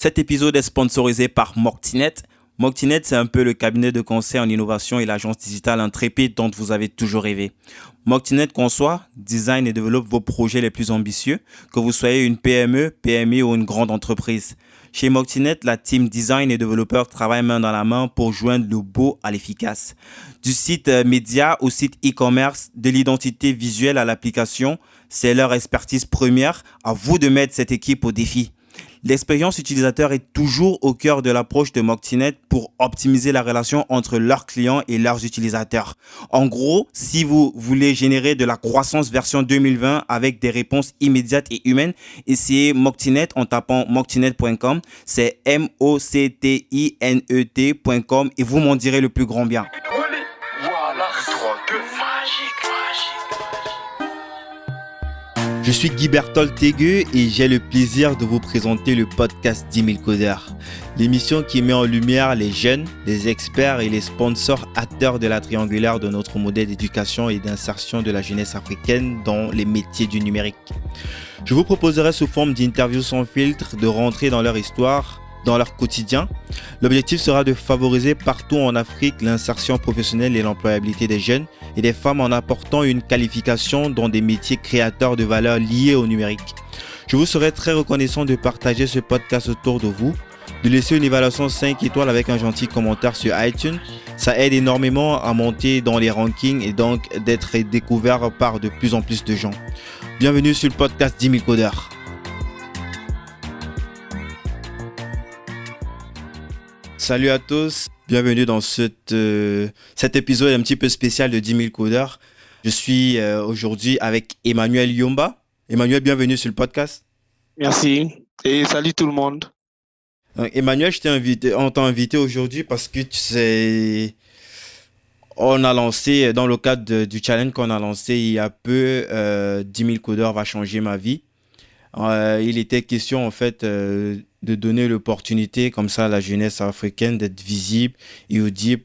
Cet épisode est sponsorisé par Moctinet. Moctinet, c'est un peu le cabinet de conseil en innovation et l'agence digitale intrépide dont vous avez toujours rêvé. Moctinet conçoit, design et développe vos projets les plus ambitieux, que vous soyez une PME, PMI ou une grande entreprise. Chez Moctinet, la team design et développeurs travaillent main dans la main pour joindre le beau à l'efficace. Du site média au site e-commerce, de l'identité visuelle à l'application, c'est leur expertise première. À vous de mettre cette équipe au défi. L'expérience utilisateur est toujours au cœur de l'approche de Moctinet pour optimiser la relation entre leurs clients et leurs utilisateurs. En gros, si vous voulez générer de la croissance version 2020 avec des réponses immédiates et humaines, essayez Moctinet en tapant moctinet.com. C'est moctinet.com et vous m'en direz le plus grand bien. Voilà, 3, 2, magique. Je suis Guy Berthold Tegueux et j'ai le plaisir de vous présenter le podcast 10 000 codeurs. L'émission qui met en lumière les jeunes, les experts et les sponsors acteurs de la triangulaire de notre modèle d'éducation et d'insertion de la jeunesse africaine dans les métiers du numérique. Je vous proposerai sous forme d'interviews sans filtre de rentrer dans leur histoire, dans leur quotidien. L'objectif sera de favoriser partout en Afrique l'insertion professionnelle et l'employabilité des jeunes et des femmes en apportant une qualification dans des métiers créateurs de valeur liés au numérique. Je vous serai très reconnaissant de partager ce podcast autour de vous, de laisser une évaluation 5 étoiles avec un gentil commentaire sur iTunes. Ça aide énormément à monter dans les rankings et donc d'être découvert par de plus en plus de gens. Bienvenue sur le podcast 10 000 codeurs. Salut à tous, bienvenue dans cet épisode un petit peu spécial de 10 000 codeurs. Je suis aujourd'hui avec Emmanuel Yomba. Emmanuel, bienvenue sur le podcast. Merci et salut tout le monde. Emmanuel, on t'a invité aujourd'hui parce que tu sais, on a lancé, dans le cadre du challenge qu'on a lancé il y a peu, 10 000 codeurs va changer ma vie. Il était question en fait de donner l'opportunité comme ça à la jeunesse africaine d'être visible et audible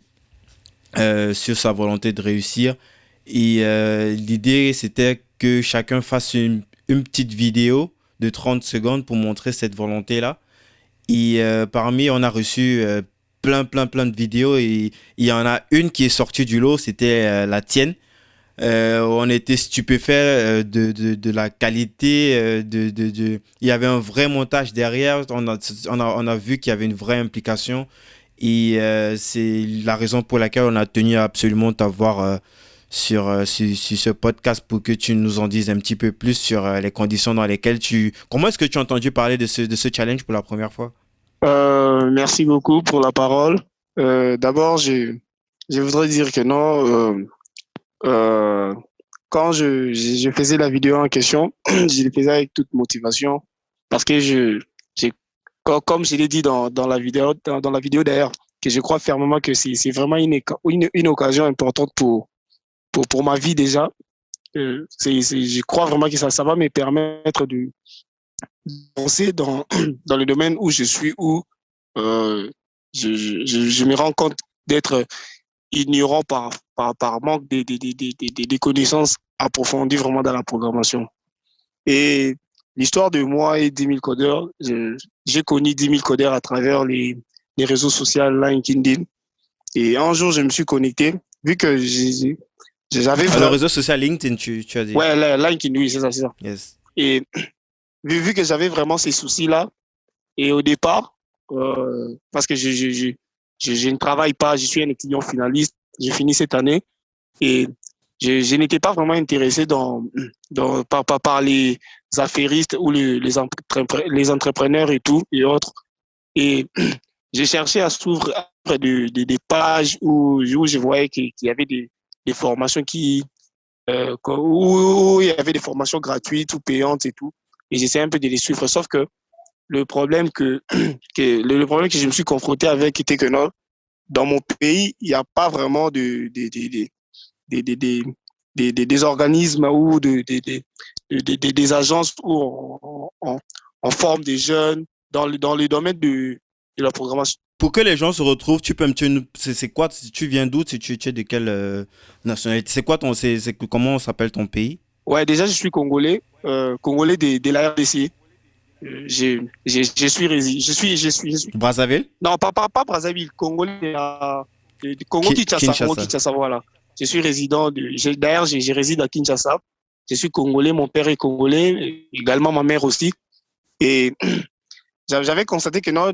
sur sa volonté de réussir. Et l'idée c'était que chacun fasse une petite vidéo de 30 secondes pour montrer cette volonté-là. Et parmi, on a reçu plein de vidéos et il y en a une qui est sortie du lot, c'était la tienne. On était stupéfait de la qualité, il y avait un vrai montage derrière, on a vu qu'il y avait une vraie implication et c'est la raison pour laquelle on a tenu à absolument t'avoir sur ce podcast pour que tu nous en dises un petit peu plus sur les conditions dans lesquelles Comment est-ce que tu as entendu parler de ce challenge pour la première fois? Merci beaucoup pour la parole. D'abord, je voudrais dire que non. Quand je faisais la vidéo en question, je le faisais avec toute motivation parce que comme je l'ai dit dans la vidéo d'ailleurs, que je crois fermement que c'est vraiment une occasion importante pour ma vie déjà. Je crois vraiment que ça va me permettre de penser dans le domaine où je suis, où je me rends compte d'être ignorant par manque des connaissances approfondies vraiment dans la programmation. Et l'histoire de moi et 10 000 codeurs, j'ai connu 10 000 codeurs à travers les réseaux sociaux LinkedIn. Et un jour, je me suis connecté, vu que j'avais... Le réseau social LinkedIn, tu as dit? Ouais, LinkedIn, oui, c'est ça. Yes. Et vu que j'avais vraiment ces soucis-là, et au départ, parce que je ne travaille pas, je suis un étudiant finaliste, j'ai fini cette année et je n'étais pas vraiment intéressé par les affairistes ou les entrepreneurs et tout et autres. Et j'ai cherché à s'ouvrir des pages où je voyais qu'il y avait des formations où il y avait des formations gratuites ou payantes et tout. Et j'essayais un peu de les suivre, sauf que le problème que je me suis confronté avec était que non, dans mon pays, il n'y a pas vraiment des organismes ou des agences où on forme des jeunes dans le domaine de la programmation. Pour que les gens se retrouvent, tu peux me dire, c'est quoi, tu viens d'où, tu es de quelle nationalité, c'est quoi comment s'appelle ton pays? Ouais, déjà je suis congolais de la RDC. Je suis, Brazzaville? non, pas Brazzaville, Congolais, Congo Kinshasa. Kinshasa, voilà. Je suis résident d'ailleurs, je réside à Kinshasa. Je suis congolais, mon père est congolais, également ma mère aussi. Et j'avais constaté que non,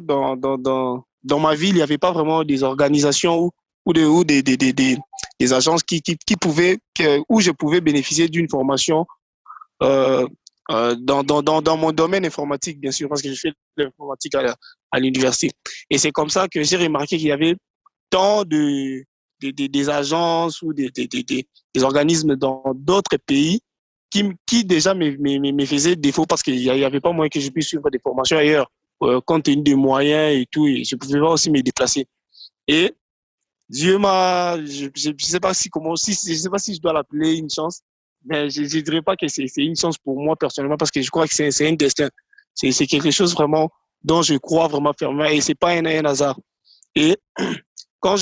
dans ma ville, il n'y avait pas vraiment des organisations des agences qui pouvaient, où je pouvais bénéficier d'une formation euh, dans mon domaine informatique, bien sûr, parce que je fais de l'informatique à l'université. Et c'est comme ça que j'ai remarqué qu'il y avait tant des agences ou des organismes dans d'autres pays qui déjà me faisaient défaut parce qu'il n'y avait pas moyen que je puisse suivre des formations ailleurs, compte tenu des moyens et tout, et je ne pouvais pas aussi me déplacer. Et Dieu m'a, je sais pas si comment, si, je sais pas si je dois l'appeler une chance, mais je ne dirais pas que c'est une chance pour moi personnellement parce que je crois que c'est un destin. C'est quelque chose vraiment dont je crois vraiment fermement et c'est pas un hasard. Et quand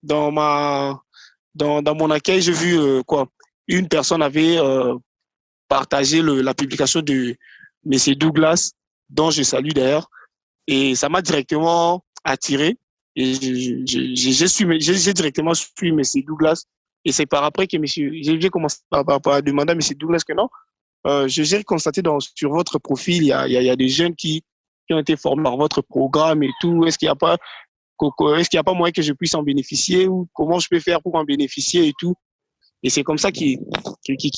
dans dans mon accueil, j'ai vu quoi, une personne avait partagé la publication de Monsieur Douglas, dont je salue d'ailleurs, et ça m'a directement attiré. Et j'ai directement suivi M. Douglas. Et c'est par après que j'ai commencé à demander à M. Douglas que non. J'ai constaté sur votre profil, il y a des jeunes qui ont été formés par votre programme et tout. Est-ce qu'il y a pas moyen que je puisse en bénéficier ou comment je peux faire pour en bénéficier et tout? Et c'est comme ça qu'il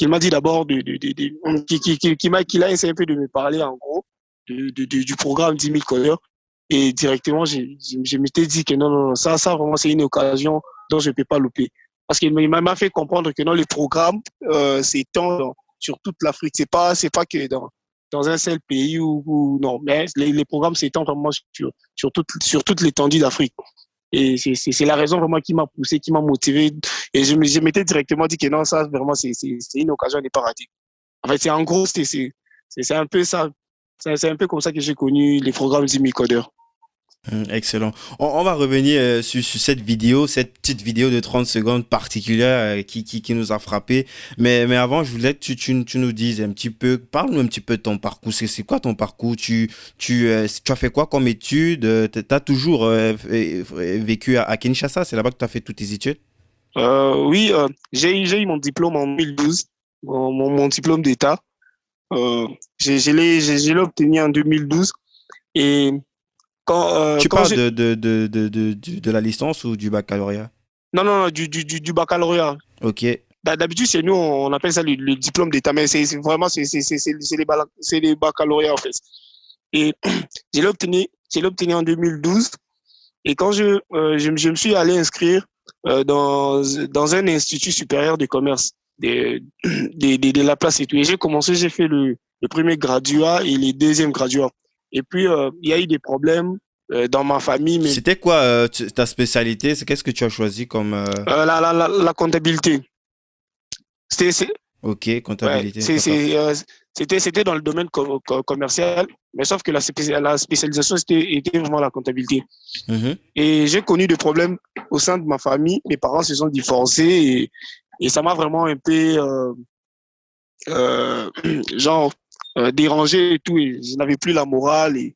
m'a dit d'abord, qu'il a essayé un peu de me parler en gros du programme 10 000 codeurs. Et directement, je m'étais dit que non, ça vraiment, c'est une occasion dont je ne peux pas louper. Parce qu'il m'a fait comprendre que non, le programme s'étend sur toute l'Afrique. C'est pas que dans un seul pays non, mais les programmes s'étendent vraiment sur toute l'étendue d'Afrique. Et c'est la raison vraiment qui m'a poussé, qui m'a motivé. Et je m'étais directement dit que non, ça, vraiment, c'est une occasion à ne pas rater. En fait, c'est en gros, c'est un peu ça. C'est un peu comme ça que j'ai connu les programmes 10 000 codeurs. Excellent. On va revenir sur cette vidéo, cette petite vidéo de 30 secondes particulière qui nous a frappé. Mais avant, je voulais que tu nous dises un petit peu, parle-nous un petit peu de ton parcours. C'est quoi ton parcours? Tu as fait quoi comme études? Tu as toujours vécu à Kinshasa? C'est là-bas que tu as fait toutes tes études? Oui, j'ai eu mon diplôme en 2012, mon diplôme d'État. Je l'ai obtenu en 2012. Et Tu quand parles j'ai... de la licence ou du baccalauréat? Non, non, non, du baccalauréat. Ok. D'habitude, chez nous, on appelle ça le diplôme d'État, mais vraiment, c'est les baccalauréats, en fait. Et je l'ai obtenu en 2012. Et quand je me suis allé inscrire dans un institut supérieur de commerce de la place et tout. Et j'ai fait le premier graduat et le deuxième graduat. Et puis, il y a eu des problèmes dans ma famille, mais C'était quoi ta spécialité? Qu'est-ce que tu as choisi comme... la comptabilité. C'est, Ok, ouais, comptabilité, d'accord. c'était dans le domaine commercial, mais sauf que la spécialisation, était vraiment la comptabilité. Mhm. Et j'ai connu des problèmes au sein de ma famille. Mes parents se sont divorcés et ça m'a vraiment un peu, euh, genre, dérangé et tout. Et je n'avais plus la morale. Et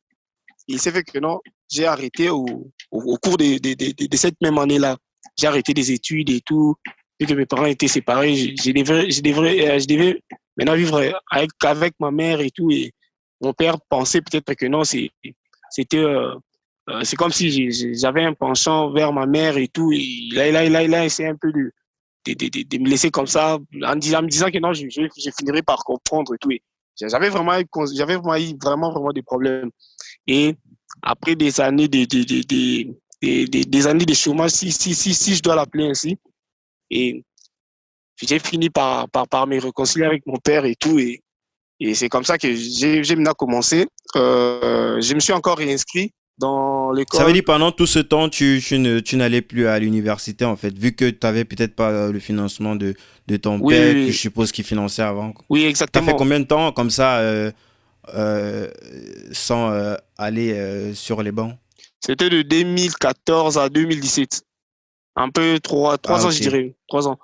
il s'est fait que non, j'ai arrêté au cours de cette même année-là. J'ai arrêté des études et tout. Vu que mes parents étaient séparés, je devais maintenant vivre avec ma mère et tout. Et mon père pensait peut-être que non, c'était c'est comme si j'avais un penchant vers ma mère et tout. Et il a essayé un peu de me laisser comme ça, en me disant que non, je finirais par comprendre et tout. Et j'avais vraiment eu vraiment des problèmes. Et après des années des années de chômage, si je dois l'appeler ainsi, et j'ai fini par me réconcilier avec mon père et tout. Et c'est comme ça que j'ai maintenant commencé. Je me suis encore réinscrit dans Ça veut l'école. dire pendant tout ce temps, tu n'allais plus à l'université, en fait, vu que tu n'avais peut-être pas le financement de ton Oui, père, que je oui, suppose qu'il finançait avant. oui, Tu as fait exactement. combien de temps comme ça euh, sans aller sur les bancs? C'était de 2014 à 2017. Un peu trois Ah, ans, je ok. dirais. 3 ans.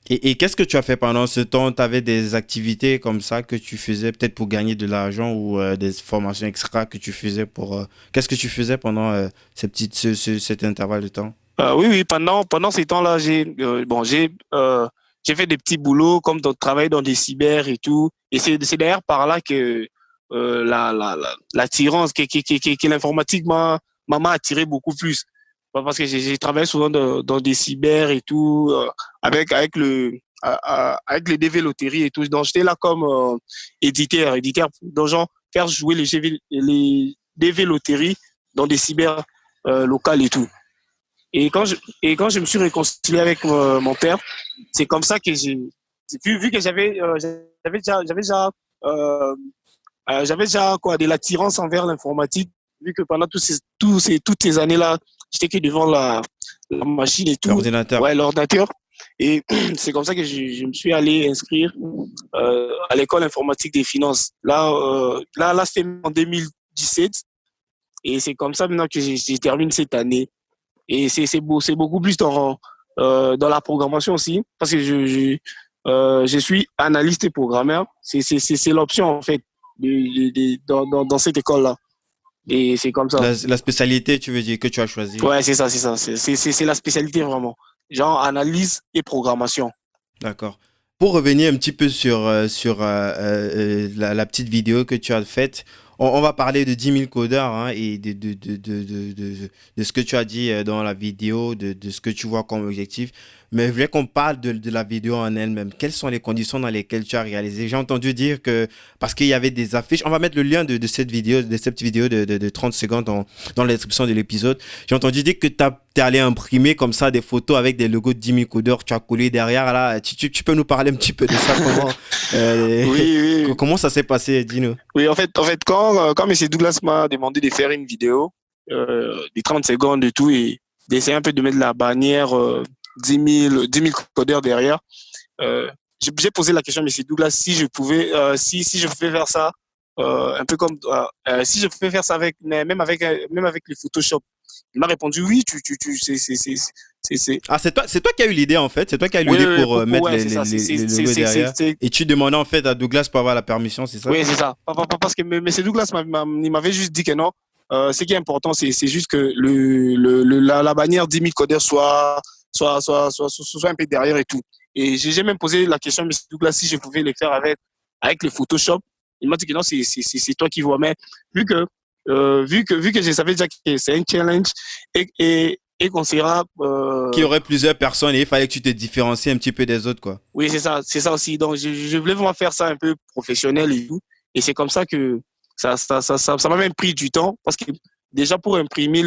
Et qu'est-ce que tu as fait pendant ce temps? Tu avais des activités comme ça que tu faisais peut-être pour gagner de l'argent ou des formations extra que tu faisais pour... Qu'est-ce que tu faisais pendant cet intervalle de temps? Oui, oui, pendant ces temps-là, j'ai fait des petits boulots comme travailler dans des cyber et tout. Et c'est d'ailleurs par là que l'attirance, que l'informatique m'a attiré beaucoup plus. Parce que j'ai travaillé souvent dans des cyber et tout, avec les DV loteries et tout. Donc, j'étais là comme éditeur, donc genre faire jouer les DV loteries dans des cyber locales et tout. Et quand je me suis réconcilié avec mon père, c'est comme ça que vu que euh, j'avais déjà quoi, de l'attirance envers l'informatique, vu que pendant toutes ces années-là, j'étais que devant la machine et tout, L'ordinateur. ouais, l'ordinateur. Et c'est comme ça que je me suis allé inscrire à l'école informatique des finances. Là, c'était en 2017. Et c'est comme ça maintenant que je termine cette année. Et c'est beaucoup plus dans la programmation aussi, parce que je suis analyste et programmeur. C'est l'option, en fait, dans cette école-là. Et c'est comme ça. La spécialité, tu veux dire, que tu as choisi. Ouais, c'est ça, c'est ça. C'est la spécialité vraiment. Genre analyse et programmation. D'accord. Pour revenir un petit peu sur la petite vidéo que tu as faite, on va parler de 10 000 codeurs hein, et de ce que tu as dit dans la vidéo, de ce que tu vois comme objectif. Mais je voulais qu'on parle de la vidéo en elle-même. Quelles sont les conditions dans lesquelles tu as réalisé? J'ai entendu dire que parce qu'il y avait des affiches, on va mettre le lien de cette vidéo, de cette vidéo de 30 secondes dans la description de l'épisode. J'ai entendu dire que t'es allé imprimer comme ça des photos avec des logos de 10 000 codeurs, tu as collé derrière. Là, tu peux nous parler un petit peu de ça, Oui, oui. comment ça s'est passé, dis-nous. Oui, en fait, quand M. Douglas m'a demandé de faire une vidéo de 30 secondes et tout, et d'essayer un peu de mettre la bannière 10 000 codeurs derrière, j'ai posé la question à M. Douglas si je pouvais, si je pouvais faire ça, un peu comme, si je pouvais faire ça même avec les Photoshop. Il m'a répondu oui, c'est. Ah, c'est toi qui as eu l'idée en fait. C'est toi qui as eu Oui, l'idée oui, pour mettre ouais, c'est ça. les logos derrière. Et tu demandais en fait à Douglas pour avoir la permission, c'est ça? Oui, c'est ça. Parce que M. Douglas il m'avait juste dit que non. Ce qui est important, c'est juste que la bannière 10 000 codeurs soit un peu derrière et tout. Et j'ai même posé la question à M. Douglas si je pouvais le faire avec le Photoshop. Il m'a dit que non, c'est toi qui vois. Mais vu que, vu que je savais déjà que c'est un challenge et qu'on sera. Qu'il y aurait plusieurs personnes et il fallait que tu te différencies un petit peu des autres, quoi. Oui, c'est ça aussi. Donc, je voulais vraiment faire ça un peu professionnel et tout. Et c'est comme ça que ça m'a même pris du temps parce que déjà pour imprimer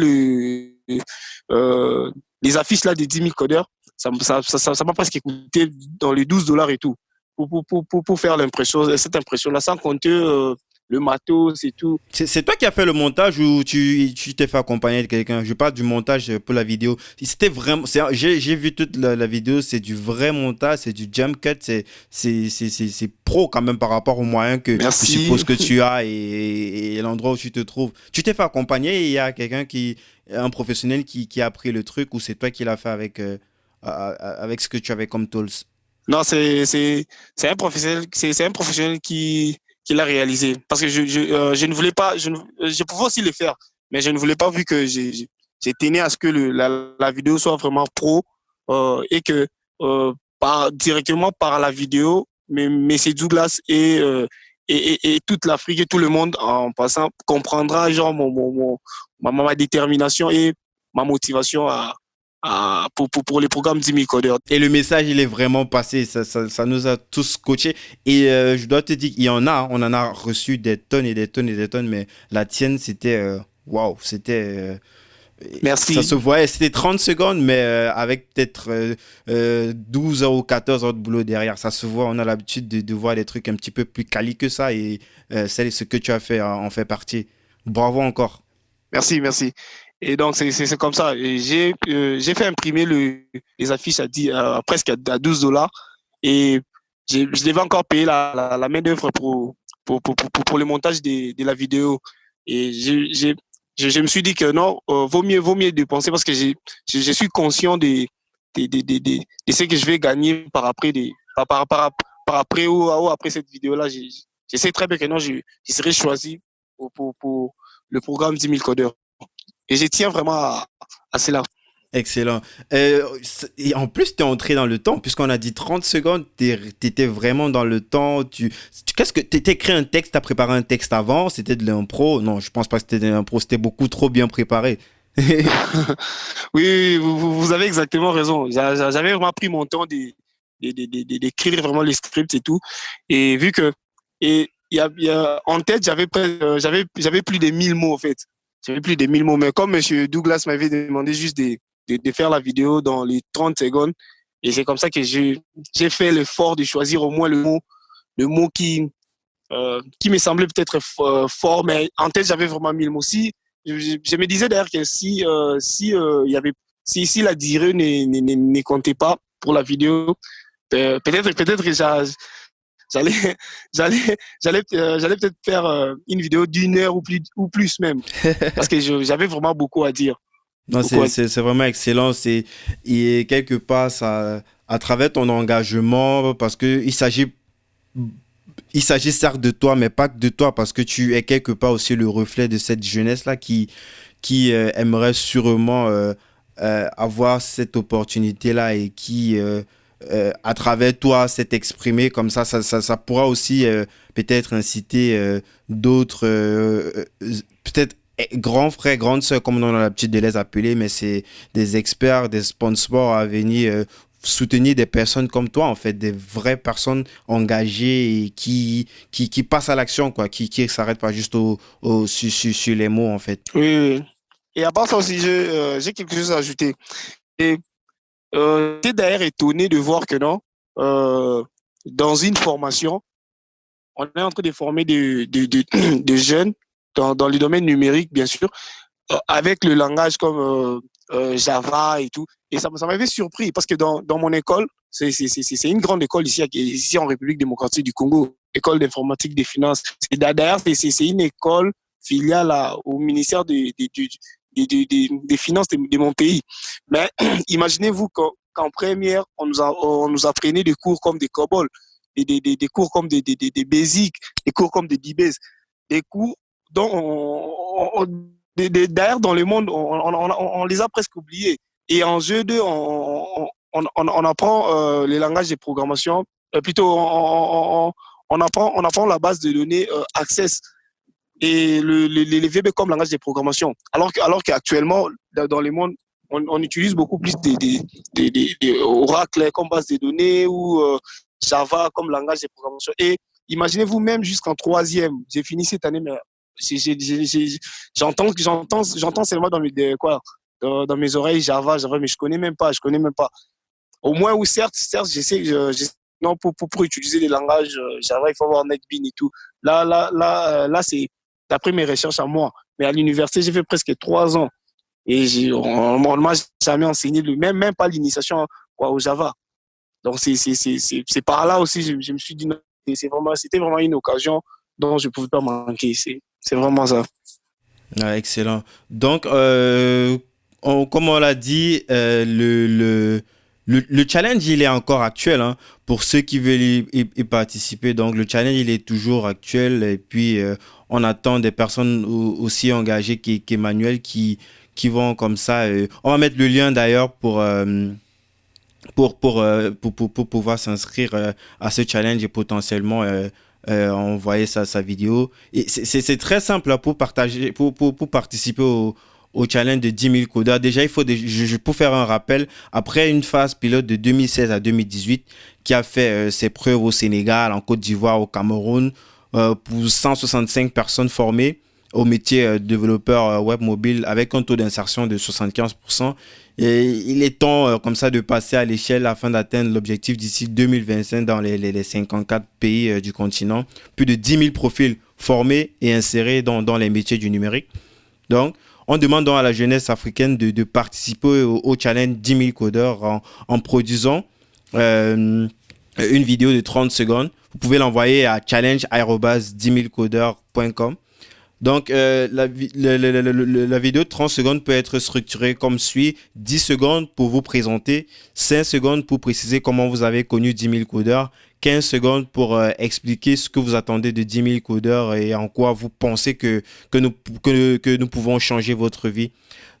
les affiches là des 10 000 codeurs, ça m'a presque coûté dans les $12 et tout pour faire cette impression-là, sans compter le matos et tout. C'est toi qui as fait le montage ou tu t'es fait accompagner de quelqu'un? Je parle du montage pour la vidéo. C'était vraiment, j'ai vu toute la vidéo, c'est du vrai montage, c'est du jump cut, c'est pro quand même par rapport aux moyens que je Merci. suppose que tu as et l'endroit où tu te trouves. Tu t'es fait accompagner et il y a un professionnel qui a pris le truc ou c'est toi qui l'as fait avec ce que tu avais comme tools? Non, c'est un professionnel qui l'a réalisé. Parce que je ne voulais pas, je pouvais aussi le faire, mais je ne voulais pas vu que j'ai tenu à ce que la vidéo soit vraiment pro et que directement par la vidéo, mais c'est Douglas et toute l'Afrique et tout le monde en passant comprendra genre ma détermination et ma motivation pour les programmes 10 000 codeurs. Et le message, il est vraiment passé. Ça nous a tous coachés. Et je dois te dire qu'il y en a. On en a reçu des tonnes et des tonnes et des tonnes. Mais la tienne, c'était... Waouh, c'était... Merci. Ça se voyait. C'était 30 secondes, mais avec peut-être 12 heures ou 14 heures de boulot derrière. Ça se voit. On a l'habitude de voir des trucs un petit peu plus quali que ça. Et ce que tu as fait en fait partie. Bravo encore. Merci, merci. Et donc, c'est comme ça. J'ai fait imprimer les affiches presque à $12. Et je devais encore payer la main-d'œuvre pour le montage de la vidéo. Et je me suis dit que non, vaut mieux dépenser parce que je suis conscient de ce que je vais gagner par après, par après ou après cette vidéo-là. Je sais très bien que non, je serai choisi pour le programme 10 000 codeurs. Et je tiens vraiment à cela. Excellent. Et en plus, tu es entré dans le temps, puisqu'on a dit 30 secondes, tu étais vraiment dans le temps. Qu'est-ce que tu écrit un texte, tu as préparé un texte avant, c'était de l'impro? Non, je pense pas que c'était de l'impro, c'était beaucoup trop bien préparé. Oui, vous avez exactement raison. J'avais vraiment pris mon temps d'écrire vraiment les scripts et tout. Et vu que, et en tête, j'avais plus de 1000 mots en fait. J'avais plus de 1000 mots. Mais comme Monsieur Douglas m'avait demandé juste de faire la vidéo dans les 30 secondes, et c'est comme ça que j'ai fait l'effort de choisir au moins le mot qui me semblait peut-être fort, mais en tête, j'avais vraiment 1000 mots. Si, je me disais d'ailleurs que si la durée ne comptait pas pour la vidéo, peut-être que j'allais, j'allais peut-être faire une vidéo d'une heure ou plus même, parce que j'avais vraiment beaucoup à dire. Non, c'est vraiment excellent. Et quelque part, ça, à travers ton engagement, parce que il s'agit certes de toi, mais pas que de toi, parce que tu es quelque part aussi le reflet de cette jeunesse-là qui aimerait sûrement avoir cette opportunité-là et qui, à travers toi, s'est exprimé comme ça pourra aussi peut-être inciter d'autres, peut-être grands frères, grandes sœurs, comme on a l'habitude de les appeler, mais c'est des experts, des sponsors à venir soutenir des personnes comme toi, en fait, des vraies personnes engagées et qui passent à l'action, quoi, qui ne s'arrêtent pas juste sur les mots, en fait. Oui, oui. Et à part ça aussi, j'ai quelque chose à ajouter. Et j'étais d'ailleurs étonné de voir que non, dans une formation, on est en train de former de jeunes dans le domaine numérique, bien sûr, avec le langage comme Java et tout. Et ça m'avait surpris parce que dans mon école, c'est une grande école ici en République démocratique du Congo, école d'informatique des finances. D'ailleurs, c'est une école filiale au ministère des finances de mon pays. Mais imaginez-vous qu'en première, on nous apprenait des cours comme des COBOL, des cours comme des BASIC, des cours comme des DBase, des cours dont d'ailleurs dans le monde, on les a presque oubliés. Et en jeu 2, on apprend les langages de programmation, plutôt on apprend la base de données Access et les VB comme langage de programmation. Alors qu'actuellement, dans le monde, on utilise beaucoup plus des Oracle comme base de données ou Java comme langage de programmation. Et imaginez-vous même jusqu'en troisième, j'ai fini cette année, mais j'entends seulement dans mes oreilles Java, mais je connais même pas. Au moins, ou certes, je sais non, pour utiliser les langages Java, il faut avoir NetBeans et tout. Là, c'est d'après mes recherches à moi. Mais à l'université, j'ai fait presque 3 ans. Et on m'a jamais enseigné, même pas l'initiation au Java. Donc, c'est par là aussi, je me suis dit, non, c'était vraiment une occasion dont je ne pouvais pas manquer. C'est vraiment ça. Ah, excellent. Donc, comme on l'a dit, le challenge, il est encore actuel, hein, pour ceux qui veulent y participer. Donc, le challenge, il est toujours actuel. Et puis, on attend des personnes aussi engagées qu'Emmanuel qui vont comme ça. On va mettre le lien d'ailleurs pour pouvoir s'inscrire à ce challenge et potentiellement envoyer sa vidéo. Et c'est très simple là, pour participer au challenge de 10 000 codeurs. Déjà, il faut pour faire un rappel, après une phase pilote de 2016 à 2018 qui a fait ses preuves au Sénégal, en Côte d'Ivoire, au Cameroun, pour 165 personnes formées au métier développeur web mobile avec un taux d'insertion de 75%. Et il est temps comme ça de passer à l'échelle afin d'atteindre l'objectif d'ici 2025 dans les 54 pays du continent. Plus de 10 000 profils formés et insérés dans les métiers du numérique. Donc, on demande donc à la jeunesse africaine de participer au challenge 10 000 codeurs en produisant une vidéo de 30 secondes. Vous pouvez l'envoyer à challenge@10 000codeurs.com. Donc, la vidéo de 30 secondes peut être structurée comme suit. 10 secondes pour vous présenter, 5 secondes pour préciser comment vous avez connu 10 000 codeurs, 15 secondes pour expliquer ce que vous attendez de 10 000 codeurs et en quoi vous pensez que nous pouvons changer votre vie.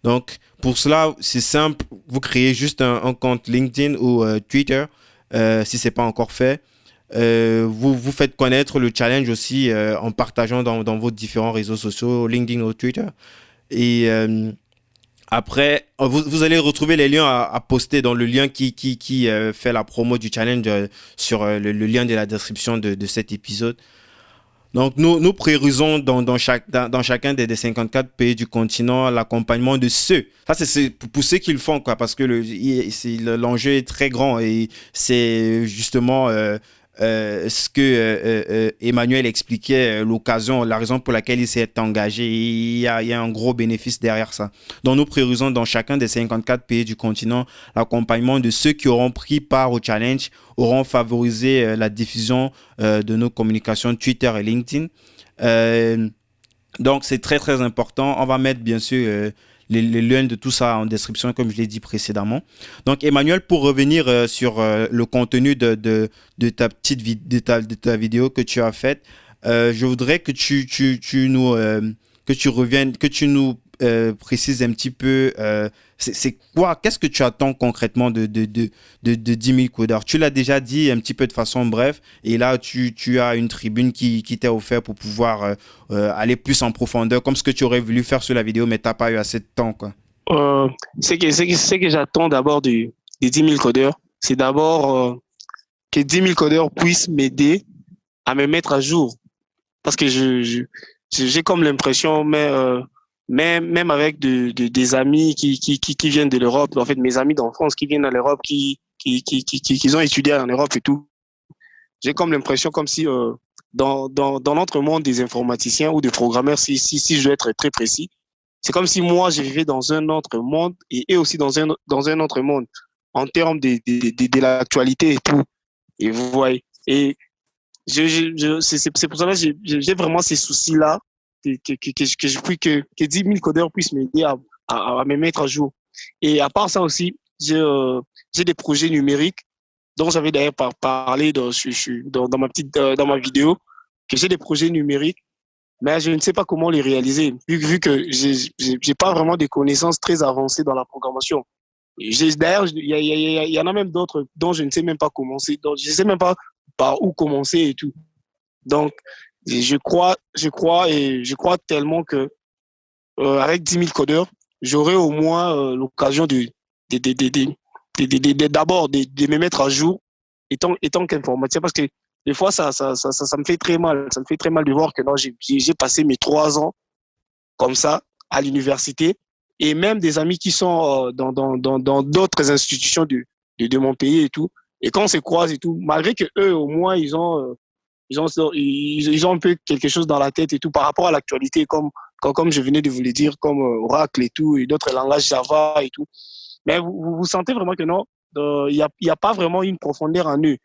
Donc, pour cela, c'est simple. Vous créez juste un compte LinkedIn ou Twitter si ce n'est pas encore fait. Vous faites connaître le challenge aussi en partageant dans vos différents réseaux sociaux, LinkedIn ou Twitter. Et après, vous allez retrouver les liens à poster dans le lien qui fait la promo du challenge sur le lien de la description de cet épisode. Donc, nous priorisons dans chacun des 54 pays du continent l'accompagnement de ceux. Ça, c'est pour ceux qui le font, quoi, parce que l'enjeu est très grand et c'est justement ce que Emmanuel expliquait, l'occasion, la raison pour laquelle il s'est engagé. Il y a un gros bénéfice derrière ça. Donc, nous priorisons dans chacun des 54 pays du continent l'accompagnement de ceux qui auront pris part au challenge, auront favorisé la diffusion de nos communications Twitter et LinkedIn. Donc, c'est très, très important. On va mettre, bien sûr, les liens de tout ça en description, comme je l'ai dit précédemment. Donc, Emmanuel, pour revenir sur le contenu de ta vidéo que tu as faite, je voudrais que tu nous précises un petit peu c'est quoi, qu'est-ce que tu attends concrètement de 10 000 codeurs. Tu l'as déjà dit un petit peu de façon bref, et là tu as une tribune qui t'est offerte pour pouvoir aller plus en profondeur, comme ce que tu aurais voulu faire sur la vidéo, mais tu n'as pas eu assez de temps, quoi. Ce que j'attends d'abord des 10 000 codeurs, c'est d'abord que 10 000 codeurs puissent m'aider à me mettre à jour. Parce que j'ai comme l'impression, même avec des amis qui viennent de l'Europe, en fait, mes amis d'enfance qui viennent de l'Europe, qui ont étudié en Europe et tout, j'ai comme l'impression comme si dans notre monde des informaticiens ou des programmeurs, si je dois être très précis, c'est comme si moi, je vivais dans un autre monde et eux aussi dans un autre monde en termes de l'actualité et tout. Et vous voyez. Et c'est pour ça que j'ai vraiment ces soucis-là que 10 000 codeurs puissent m'aider à me mettre à jour. Et à part ça aussi, j'ai des projets numériques dont j'avais d'ailleurs parlé dans ma vidéo, que j'ai des projets numériques, mais je ne sais pas comment les réaliser, vu que j'ai pas vraiment des connaissances très avancées dans la programmation. D'ailleurs, il y en a même d'autres dont je ne sais même pas commencer, donc je ne sais même pas par où commencer et tout. Donc, je crois tellement que avec 10 000 codeurs, j'aurai au moins l'occasion d'abord de me mettre à jour étant qu'informaticien, parce que des fois ça me fait très mal. Ça me fait très mal de voir que non, j'ai passé mes 3 ans comme ça à l'université, et même des amis qui sont dans d'autres institutions de mon pays et tout, et quand on se croise et tout, malgré que eux au moins ils ont un peu quelque chose dans la tête et tout par rapport à l'actualité, comme je venais de vous le dire, comme Oracle et tout, et d'autres langages Java et tout. Mais vous sentez vraiment que non, il y a pas vraiment une profondeur en eux.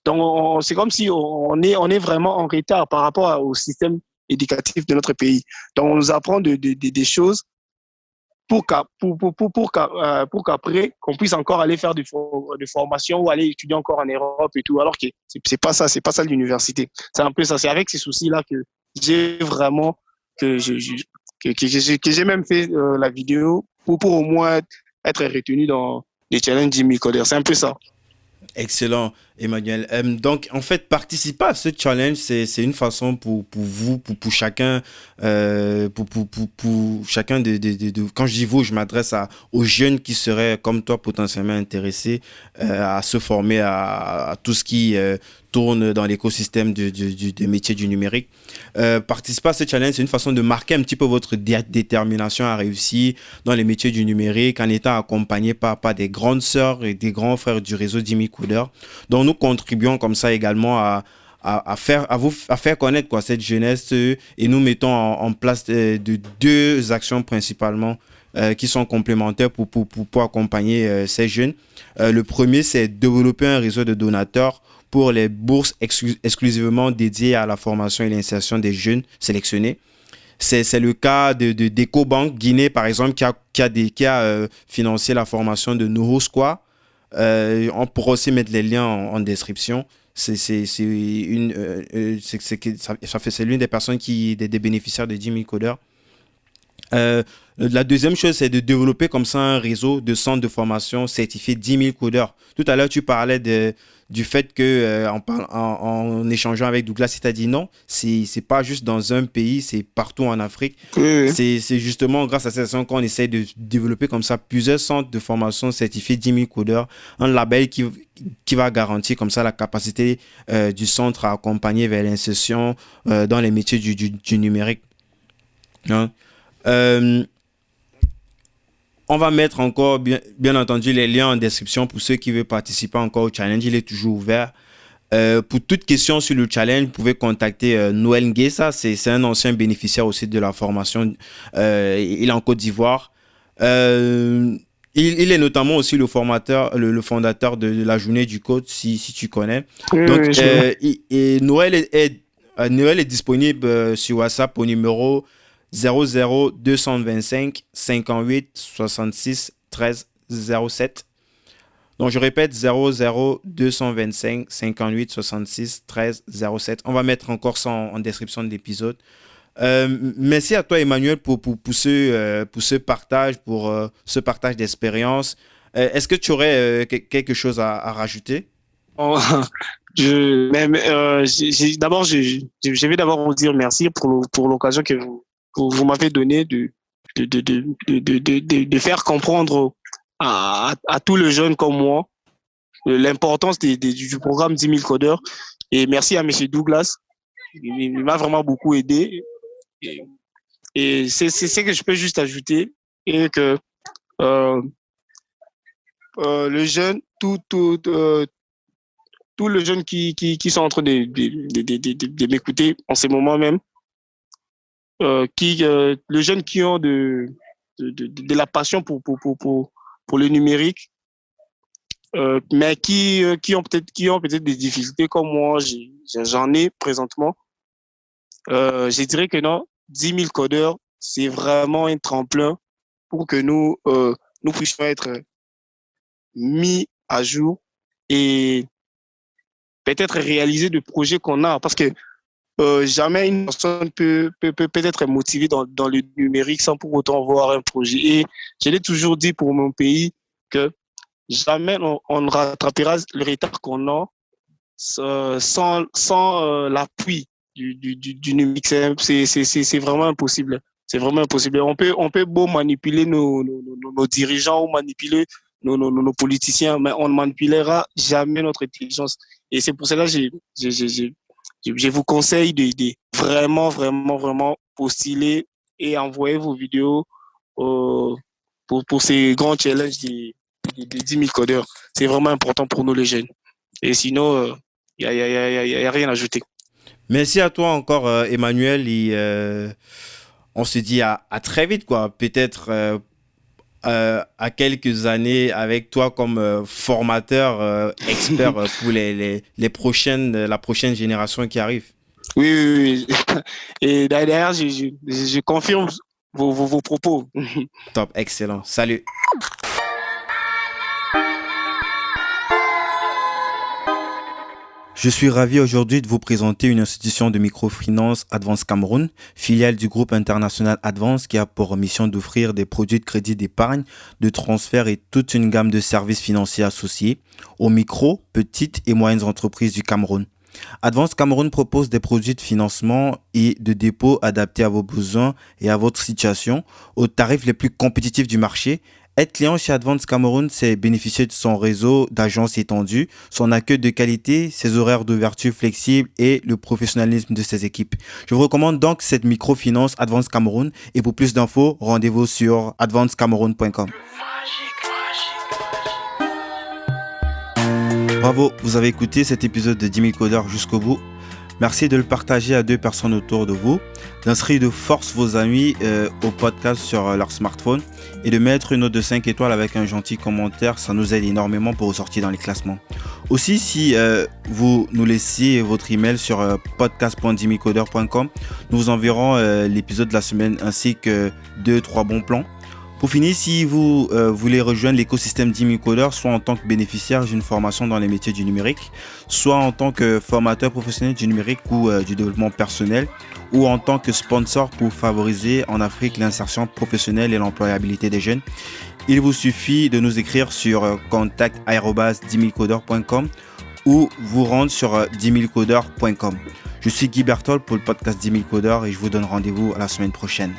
Donc, c'est comme si on est vraiment en retard par rapport au système éducatif de notre pays. Donc, on nous apprend des choses pour qu'après, qu'on puisse encore aller faire des formations ou aller étudier encore en Europe et tout, alors que c'est pas ça l'université. C'est un peu ça. C'est avec ces soucis-là que j'ai vraiment, que j'ai même fait la vidéo pour au moins être retenu dans les challenges 10 000 codeurs. C'est un peu ça. Excellent, Emmanuel. Donc, en fait, participer à ce challenge, c'est une façon pour vous, pour chacun, pour chacun quand je dis vous, je m'adresse aux jeunes qui seraient comme toi potentiellement intéressés à se former à tout ce qui tourne dans l'écosystème des métiers du numérique. Participer à ce challenge, c'est une façon de marquer un petit peu votre détermination à réussir dans les métiers du numérique en étant accompagné par des grandes sœurs et des grands frères du réseau 10 000 codeurs. Donc, nous contribuons comme ça également à faire connaître cette jeunesse et nous mettons en place de 2 actions principalement qui sont complémentaires pour accompagner ces jeunes. Le premier, c'est développer un réseau de donateurs pour les bourses exclusivement dédiées à la formation et l'insertion des jeunes sélectionnés. C'est le cas d'Ecobank Guinée, par exemple, qui a financé la formation de Noho Square. On pourra aussi mettre les liens en description. C'est l'une des personnes des bénéficiaires de 10 000 codeurs. La deuxième chose, c'est de développer comme ça un réseau de centres de formation certifiés 10 000 codeurs. Tout à l'heure, tu parlais du fait que en échangeant avec Douglas, il t'a dit non, c'est pas juste dans un pays, c'est partout en Afrique. Oui. C'est justement grâce à cette action qu'on essaie de développer comme ça plusieurs centres de formation certifiés 10 000 codeurs, un label qui va garantir comme ça la capacité du centre à accompagner vers l'insertion dans les métiers du numérique. Hein? On va mettre encore, bien entendu, les liens en description pour ceux qui veulent participer encore au challenge. Il est toujours ouvert. Pour toute question sur le challenge, vous pouvez contacter Noël Nguessa. C'est un ancien bénéficiaire aussi de la formation. Il est en Côte d'Ivoire. Il est notamment aussi le fondateur de la journée du code, si tu connais. Donc, Noël est disponible sur WhatsApp au numéro 00 225 58 66 13 07. Donc, je répète, 00 225 58 66 13 07. On va mettre encore ça en description de l'épisode. Merci à toi, Emmanuel, pour ce partage, ce partage d'expérience. Est-ce que tu aurais quelque chose à rajouter? D'abord, je vais d'abord vous dire merci pour l'occasion que vous m'avez donné de faire comprendre à tous les jeunes comme moi l'importance du programme 10 000 codeurs. Et merci à M. Douglas. Il m'a vraiment beaucoup aidé. Et c'est ce que je peux juste ajouter. Et que le jeune, tous les jeunes qui sont en train de m'écouter en ce moment même, les jeunes qui ont de la passion pour le numérique, mais qui ont peut-être des difficultés comme moi, j'en ai présentement. Je dirais que non, 10 000 codeurs, c'est vraiment un tremplin pour que nous puissions être mis à jour et peut-être réaliser des projets qu'on a, parce que jamais une personne peut être motivée dans le numérique sans pour autant avoir un projet. Et je l'ai toujours dit pour mon pays que jamais on ne rattrapera le retard qu'on a sans l'appui du numérique. C'est vraiment impossible. C'est vraiment impossible. On peut beau manipuler nos dirigeants ou manipuler nos politiciens, mais on ne manipulera jamais notre intelligence. Et c'est pour cela que je vous conseille de vraiment, vraiment, vraiment postuler et envoyer vos vidéos pour ces grands challenges des 10 000 codeurs. C'est vraiment important pour nous les jeunes. Et sinon, il n'y a rien à ajouter. Merci à toi encore, Emmanuel. Et on se dit à très vite, quoi. Peut-être à quelques années avec toi comme formateur expert pour la prochaine génération qui arrive. Oui. Et derrière, je confirme vos propos. Top, excellent. Salut. Je suis ravi aujourd'hui de vous présenter une institution de microfinance Advance Cameroun, filiale du groupe international Advance qui a pour mission d'offrir des produits de crédit d'épargne, de transfert et toute une gamme de services financiers associés aux micro, petites et moyennes entreprises du Cameroun. Advance Cameroun propose des produits de financement et de dépôt adaptés à vos besoins et à votre situation aux tarifs les plus compétitifs du marché. Être client chez Advance Cameroun, c'est bénéficier de son réseau d'agences étendu, son accueil de qualité, ses horaires d'ouverture flexibles et le professionnalisme de ses équipes. Je vous recommande donc cette microfinance Advance Cameroun et pour plus d'infos, rendez-vous sur advancecameroun.com. Bravo, vous avez écouté cet épisode de 10 000 codeurs jusqu'au bout. Merci de le partager à 2 personnes autour de vous, d'inscrire de force vos amis au podcast sur leur smartphone et de mettre une note de 5 étoiles avec un gentil commentaire. Ça nous aide énormément pour ressortir dans les classements. Aussi, si vous nous laissez votre email sur podcast.jimmycoder.com, nous vous enverrons l'épisode de la semaine ainsi que 2-3 bons plans. Pour finir, si vous voulez rejoindre l'écosystème Jimmy Coder, soit en tant que bénéficiaire d'une formation dans les métiers du numérique, soit en tant que formateur professionnel du numérique ou du développement personnel, ou en tant que sponsor pour favoriser en Afrique l'insertion professionnelle et l'employabilité des jeunes, il vous suffit de nous écrire sur contact@jimmycoder.com ou vous rendre sur jimmycoder.com. Je suis Guy Berthold pour le podcast 10 000 codeurs et je vous donne rendez-vous à la semaine prochaine.